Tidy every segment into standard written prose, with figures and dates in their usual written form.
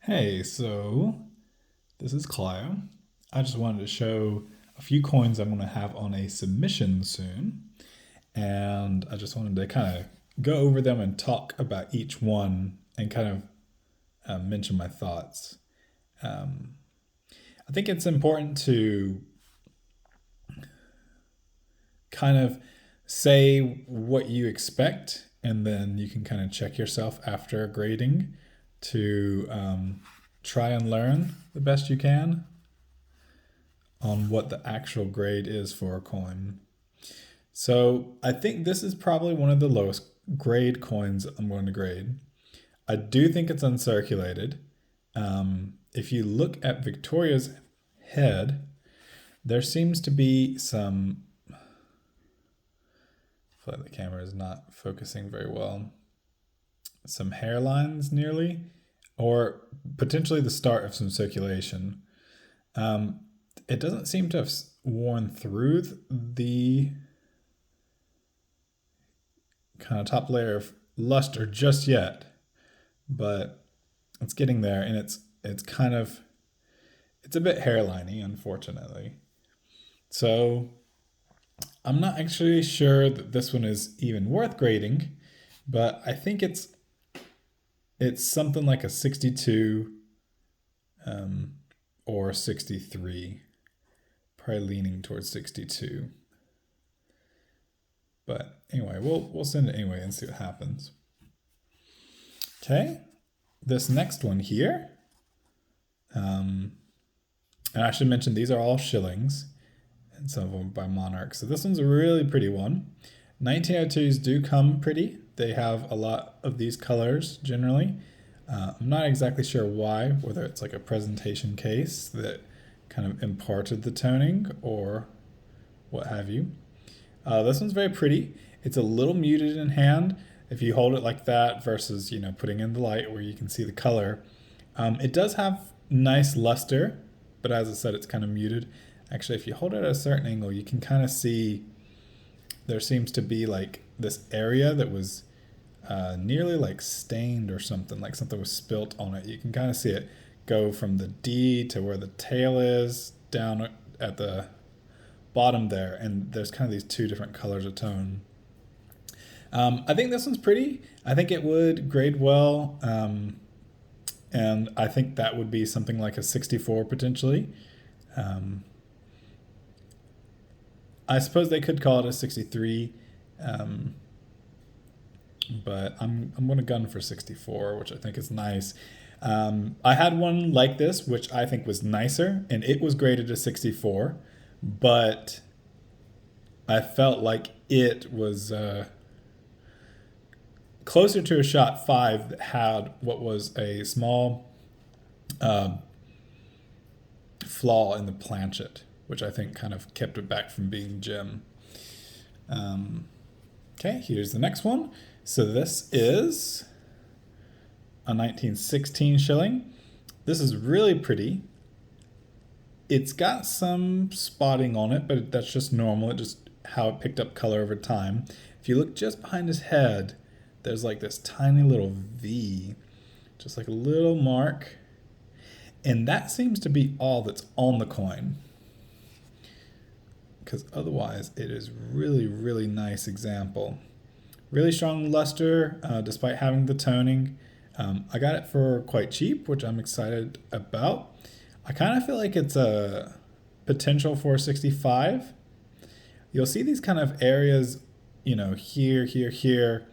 Hey, so this is Clio. I just wanted to show a few coins I'm going to have on a submission soon. And I just wanted to kind of go over them and talk about each one and kind of mention my thoughts. I think it's important to kind of say what you expect, and then you can kind of check yourself after grading to try and learn the best you can on what the actual grade is for a coin. So I think this is probably one of the lowest grade coins I'm going to grade. I do think it's uncirculated. If you look at Victoria's head, there seems to be some. I feel like the camera is not focusing very well. Some hairlines nearly, or potentially the start of some circulation. It doesn't seem to have worn through the kind of top layer of luster just yet, but it's getting there, and it's kind of it's a bit hairliney, unfortunately. So I'm not actually sure that this one is even worth grading, but I think it's something like a 62 or 63, probably leaning towards 62. But anyway, we'll send it anyway and see what happens. Okay, this next one here, and I should mention these are all shillings, and some of them by Monarch. So this one's a really pretty one. 1902s do come pretty. They have a lot of these colors generally. I'm not exactly sure why, whether it's like a presentation case that kind of imparted the toning or what have you. This one's very pretty. It's a little muted in hand. If you hold it like that versus, putting in the light where you can see the color, it does have nice luster, but as I said, it's kind of muted. Actually, if you hold it at a certain angle, you can kind of see there seems to be like this area that was nearly like stained or something, like something was spilt on it. You can kind of see it go from the D to where the tail is down at the bottom there, and there's kind of these two different colors of tone. I think this one's pretty. I think it would grade well, and I think that would be something like a 64 potentially. I suppose they could call it a 63, but I'm going to gun for 64, which I think is nice. I had one like this, which I think was nicer, and it was graded a 64, but I felt like it was closer to a shot 5 that had what was a small flaw in the planchet, which I think kind of kept it back from being gem. Okay, here's the next one. So this is a 1916 shilling. This is really pretty. It's got some spotting on it, but that's just normal. It just how it picked up color over time. If you look just behind his head, there's like this tiny little V, just like a little mark. And that seems to be all that's on the coin, because otherwise it is really, really nice example. Really strong luster, despite having the toning. I got it for quite cheap, which I'm excited about. I kind of feel like it's a potential for 65. You'll see these kind of areas, here, here, here,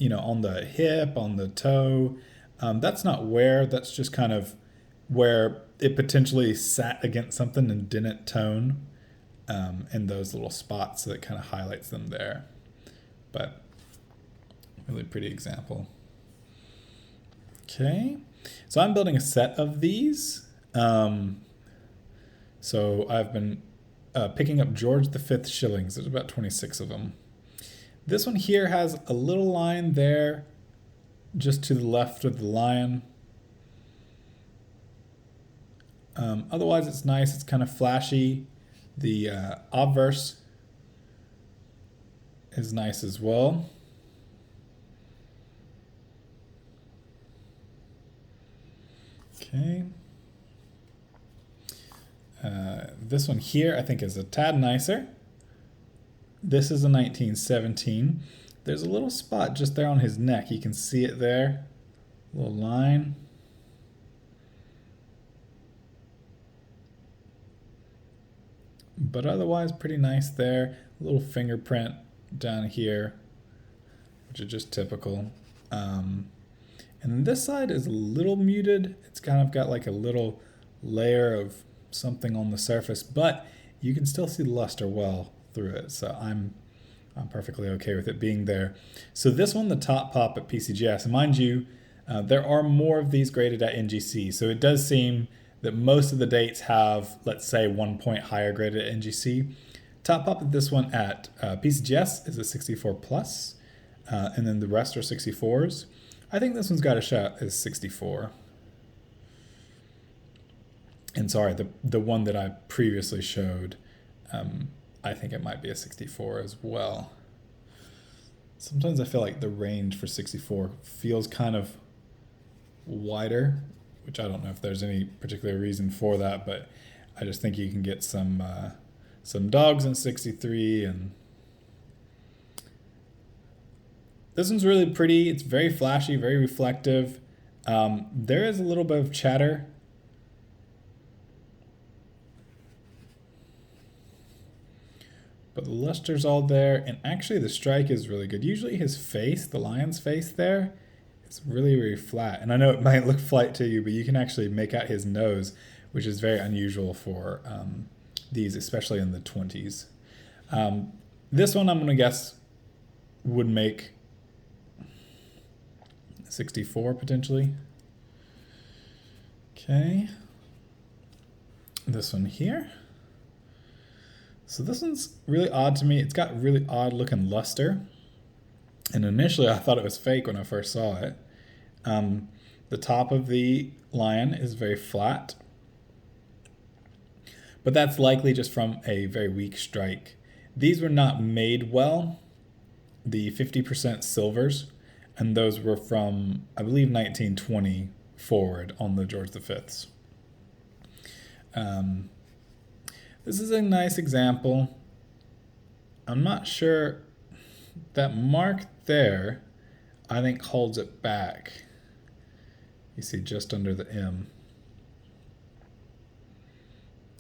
on the hip, on the toe. That's not wear, that's just kind of where it potentially sat against something and didn't tone, in those little spots, so that kind of highlights them there. But really pretty example. Okay, so I'm building a set of these. So I've been picking up George V shillings. There's about 26 of them. This one here has a little line there, just to the left of the lion. Otherwise, it's nice. It's kind of flashy. The obverse is nice as well. Okay. This one here I think is a tad nicer. This is a 1917. There's a little spot just there on his neck. You can see it there. Little line. But otherwise pretty nice there. A little fingerprint down here, which is just typical. And this side is a little muted. It's kind of got like a little layer of something on the surface, but you can still see the luster well through it. So I'm perfectly okay with it being there. So this one, the top pop at PCGS, and mind you, there are more of these graded at NGC. So it does seem that most of the dates have, let's say, 1 point higher graded at NGC. Top pop of this one at PCGS is a 64 plus, and then the rest are 64s. I think this one's got a shot as 64. And sorry, the one that I previously showed, I think it might be a 64 as well. Sometimes I feel like the range for 64 feels kind of wider, which I don't know if there's any particular reason for that, but I just think you can get some dogs in 63, and this one's really pretty. It's very flashy, very reflective. There is a little bit of chatter. But the luster's all there, and actually the strike is really good. Usually his face, the lion's face there, it's really, really flat. And I know it might look flat to you, but you can actually make out his nose, which is very unusual for these, especially in the 20s. This one I'm going to guess would make 64 potentially. Okay. This one here. So this one's really odd to me. It's got really odd looking luster. And initially I thought it was fake when I first saw it. The top of the lion is very flat. But that's likely just from a very weak strike. These were not made well, the 50% silvers, and those were from, I believe, 1920 forward on the George V's. This is a nice example. I'm not sure, that mark there, I think holds it back. You see just under the M.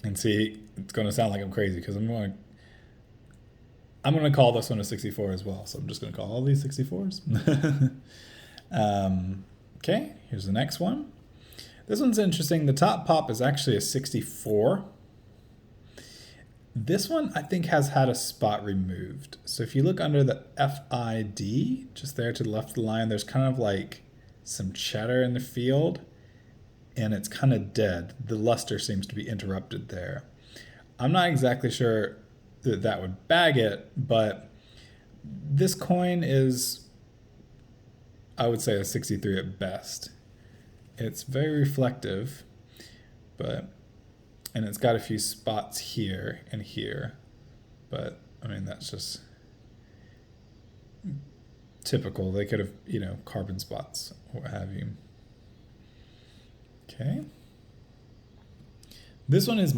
And see, it's going to sound like I'm crazy because I'm going to call this one a 64 as well. So I'm just going to call all these 64s. Okay, here's the next one. This one's interesting. The top pop is actually a 64. This one, I think, has had a spot removed. So if you look under the FID, just there to the left of the line, there's kind of like some chatter in the field, and it's kind of dead. The luster seems to be interrupted there. I'm not exactly sure that that would bag it, but this coin is, I would say, a 63 at best. It's very reflective, and it's got a few spots here and here, but I mean, that's just typical. They could have, carbon spots, or what have you. Okay. This one is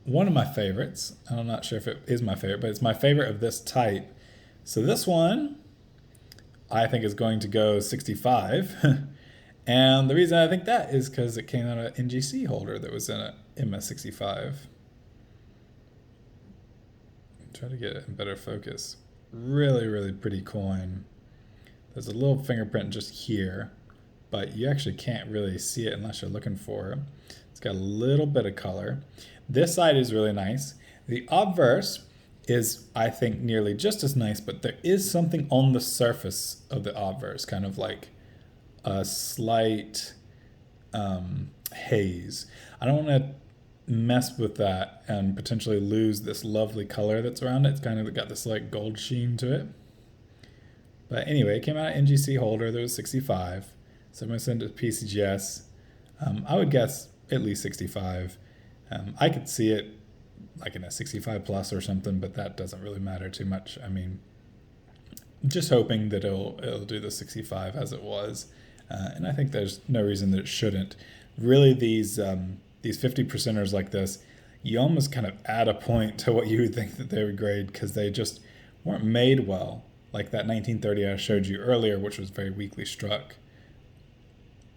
one of my favorites. I'm not sure if it is my favorite, but it's my favorite of this type. So this one, I think, is going to go 65. And the reason I think that is because it came out of an NGC holder that was in a MS65. Try to get it in better focus. Really, really pretty coin. There's a little fingerprint just here, but you actually can't really see it unless you're looking for it. It's got a little bit of color. This side is really nice. The obverse is, I think, nearly just as nice, but there is something on the surface of the obverse, kind of like a slight haze. I don't want to mess with that and potentially lose this lovely color that's around it. It's kind of got this like gold sheen to it. But anyway, it came out of NGC holder. There was 65. So I'm going to send it to PCGS. I would guess at least 65. I could see it like in a 65 plus or something, but that doesn't really matter too much. I mean, just hoping that it'll do the 65 as it was. And I think there's no reason that it shouldn't. really these 50%ers like this, you almost kind of add a point to what you would think that they would grade because they just weren't made well. Like that 1930 I showed you earlier, which was very weakly struck.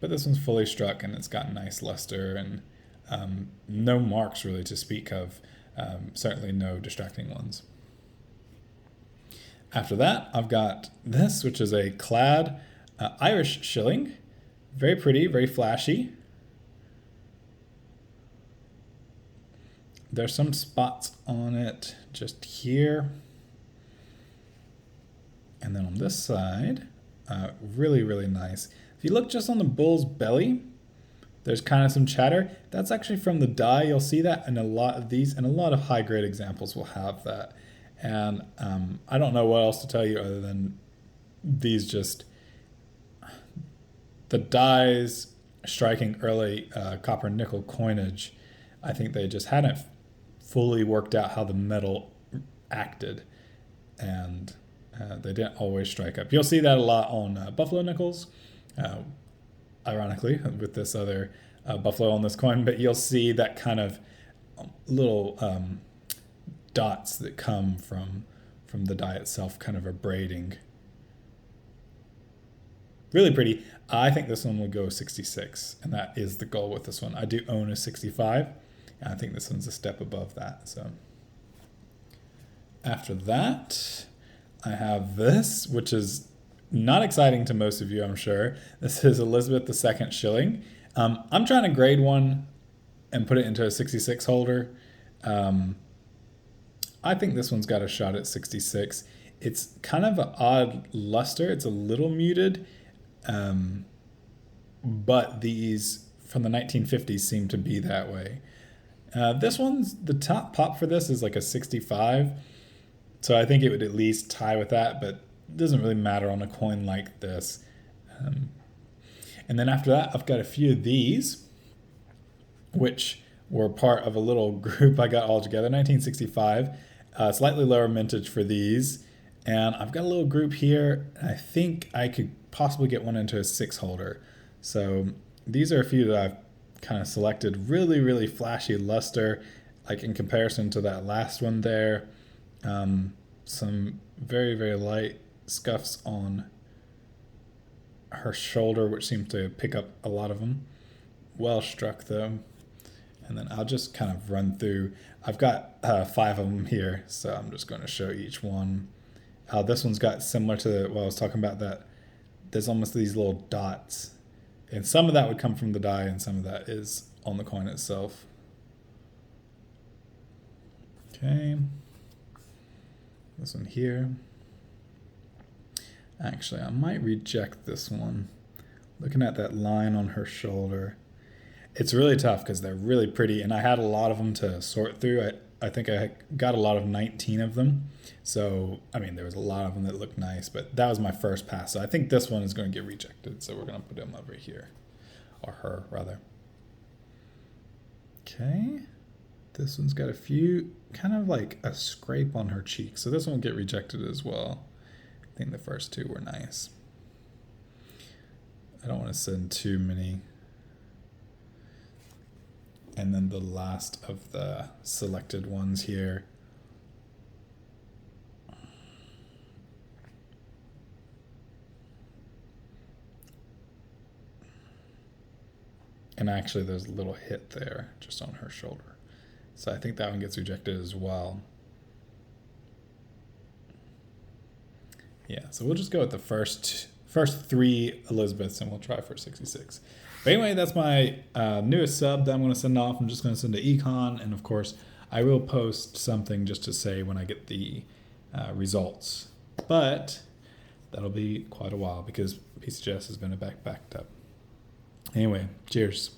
But this one's fully struck and it's got nice luster and no marks really to speak of. Certainly no distracting ones. After that, I've got this, which is a clad Irish shilling. Very pretty, very flashy. There's some spots on it just here. And then on this side, really, really nice. If you look just on the bull's belly, there's kind of some chatter. That's actually from the die. You'll see that in a lot of these, and a lot of high-grade examples will have that. And I don't know what else to tell you other than these just, the dies striking early copper nickel coinage, I think they just hadn't fully worked out how the metal acted, and they didn't always strike up. You'll see that a lot on buffalo nickels, ironically, with this other buffalo on this coin, but you'll see that kind of little dots that come from the die itself, kind of abrading. Really pretty. I think this one will go 66, and that is the goal with this one. I do own a 65, and I think this one's a step above that. So after that, I have this, which is not exciting to most of you, I'm sure. This is Elizabeth II shilling. I'm trying to grade one and put it into a 66 holder. I think this one's got a shot at 66. It's kind of an odd luster. It's a little muted, but these from the 1950s seem to be that way. This one's, the top pop for this is like a 65. So I think it would at least tie with that, but it doesn't really matter on a coin like this. And then after that, I've got a few of these, which were part of a little group I got all together, 1965. Slightly lower mintage for these. And I've got a little group here. I think I could possibly get one into a 6 holder. So these are a few that I've kind of selected. Really, really flashy luster, like in comparison to that last one there. Some very, very light scuffs on her shoulder, which seems to pick up a lot of them. Well struck though. And then I'll just kind of run through. I've got 5 of them here, so I'm just going to show each one. This one's got similar to what I was talking about, that there's almost these little dots. And some of that would come from the die, and some of that is on the coin itself. Okay. This one here. Actually, I might reject this one. Looking at that line on her shoulder, it's really tough because they're really pretty, and I had a lot of them to sort through. I think I got a lot of 19 of them. So, I mean, there was a lot of them that looked nice, but that was my first pass. So I think this one is going to get rejected. So we're going to put him over here, or her rather. Okay. This one's got a few, kind of like a scrape on her cheek. So this one will get rejected as well. I think the first 2 were nice. I don't want to send too many. And then the last of the selected ones here. And actually there's a little hit there just on her shoulder. So I think that one gets rejected as well. Yeah, so we'll just go with the first 3 Elizabeths, and we'll try for 66. But anyway, that's my newest sub that I'm going to send off. I'm just going to send to Econ, and of course, I will post something just to say when I get the results. But that'll be quite a while because PCGS has been backed up. Anyway, cheers.